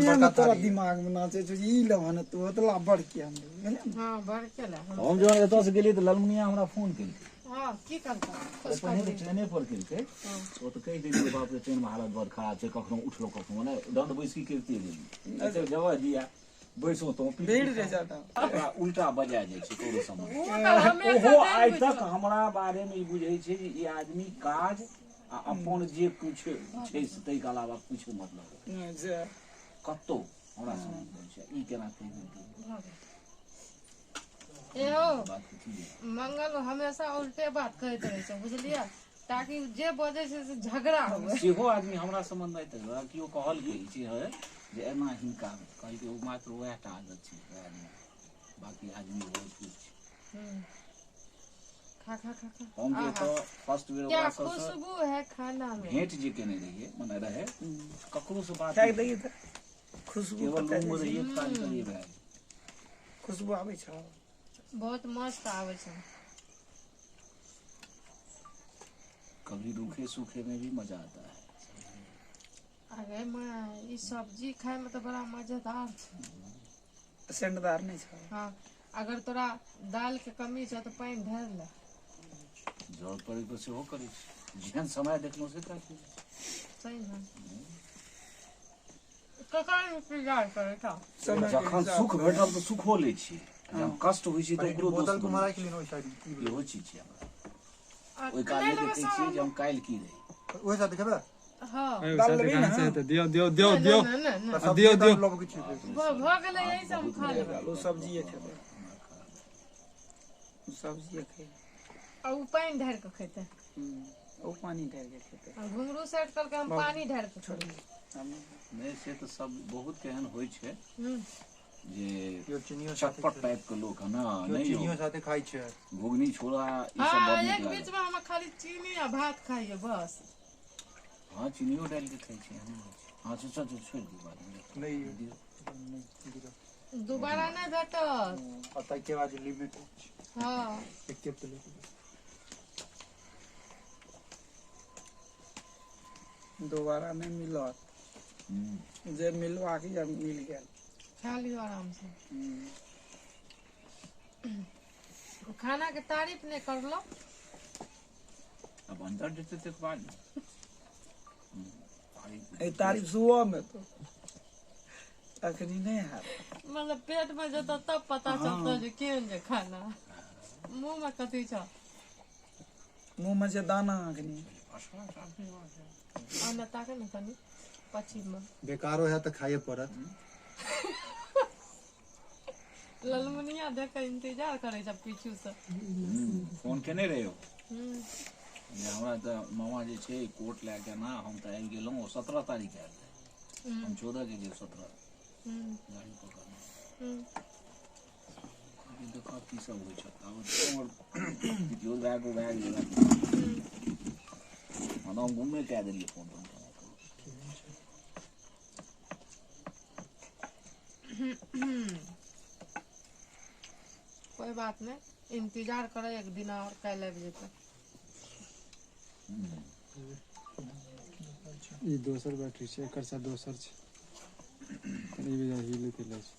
दुनिया में तोरा दिमाग में नाचे छ ई लवन तू ओतला बढ़ के हम हां बढ़ के ला हम जो एतऽ से गेली तऽ ललमुनिया हमरा फोन केलकै हां की करता पहिने तऽ ट्रेने पर केलकै ओ तऽ कहि देलियै बाप रे ट्रेन में हालत बड़ खराब छै कखनो उठलो कखनो ने दंड बैसकी करते गेली अच्छा जवा दिया बैसो तो भीड़ रे जाता उल्टा बजा जाइ छै कोनो समय ओहो आइ तक हमरा बारे में ई बुझै छै जे ई आदमी काज आ अपन जे कुछ छै से तै के अलावा कुछ मतलब अच्छा कत्तो हमरा समझ छै ई केना कहि ए हो मंगल हमेशा उल्टे बात कहते रहे छै बुझलिए ताकि जे बजे छै से झगड़ा होवे सेहो आदमी हमरा संबंध नहीं त कियो कहल के छै है जे एना हिनका कहल के मात्र वएह टा आदत छै बाकी आदमी बहुत कुछ खा खा खा खा हम जे तो फर्स्ट बेर क्या खुशबू है खाना में भेंट जे केने रहिए माने रहे ककरो से बात फेंक दइए त खुशबू केवल रूम में रहिए खाली करिए भाई खुशबू आबै छ बहुत मस्त आवे छै कभी रूखे सूखे में भी मजा आता है अरे मां ई सब्जी खाए में तो बड़ा मजेदार छै सेंडदार नहीं छ हां अगर तोरा दाल के कमी छ तो पानी ढार ले जरूरत पड़े तो सेहो करी जेहन समय देखलो से कर सही है ककर इंतजार करे था जखन सुख भेटल तो सुखो लै छी जब कष्ट होइ छै तो ओकरो बोतल को मारा के लिए ओइ साइड इहो चीज छै हमरा ओइ काल में देखै छियै जे हम काल की रही ओइ साथ देखेबे हां दाल लेबी ना दियो दियो दियो दियो दियो दियो लोग के छी भ गेलै यही सब हम खा लेबै वो सब्जी खेबै सब्जी खे आ उ पानी ढार के खेते ओ पानी ढार के खेते घुंगरू सेट करके हम पानी ढार के छोड़ी नहीं से तो सब बहुत केहन होय छै जे यो चिनियो चटपट टाइप के लोग है ना नहीं चिनियो साथे खाइ छै घुगनी छोड़ा ई सब हां बड़ एक बीच में हम खाली चीनी आ भात खाइए बस हां चीनियो डाल के खाइ छै हां छोड़ छोड़ दी बात नहीं दोबारा नहीं भेटत पता के बाद लिमिट हां एक के तो दोबारा नहीं मिलत जे मिलवा के जब मिल गेल खा लियो आराम से खाना के तारीफ नहीं कर लो अब अंदर देते थे बाद ए तारीफ सुबह में तो अखनी नहीं है मतलब पेट में जता तब पता चलता जे केहन जे खाना मुंह में कथी छ मुंह में से दाना अखनी अन्ना ताके न तनी पछी में बेकारो है तो खाए पड़त ललमुनिया देख के इंतजार करे छ पीछू से फोन केने रहे हो हमरा तो मामा जे छै कोर्ट ले के ना हम त आबि गेलौं 17 तारीख आयल हम 14 के लिए 17 गाड़ी पकड़ना देखा की सब होइ छै अब और जो बैग हम घूमे के देलिए फोन कोई बात नहीं इंतजार करे एक दिन और कल आबि जेतै ई दोसर बैटरी छै एकर सा दोसर छै ई भी हिले के ले छै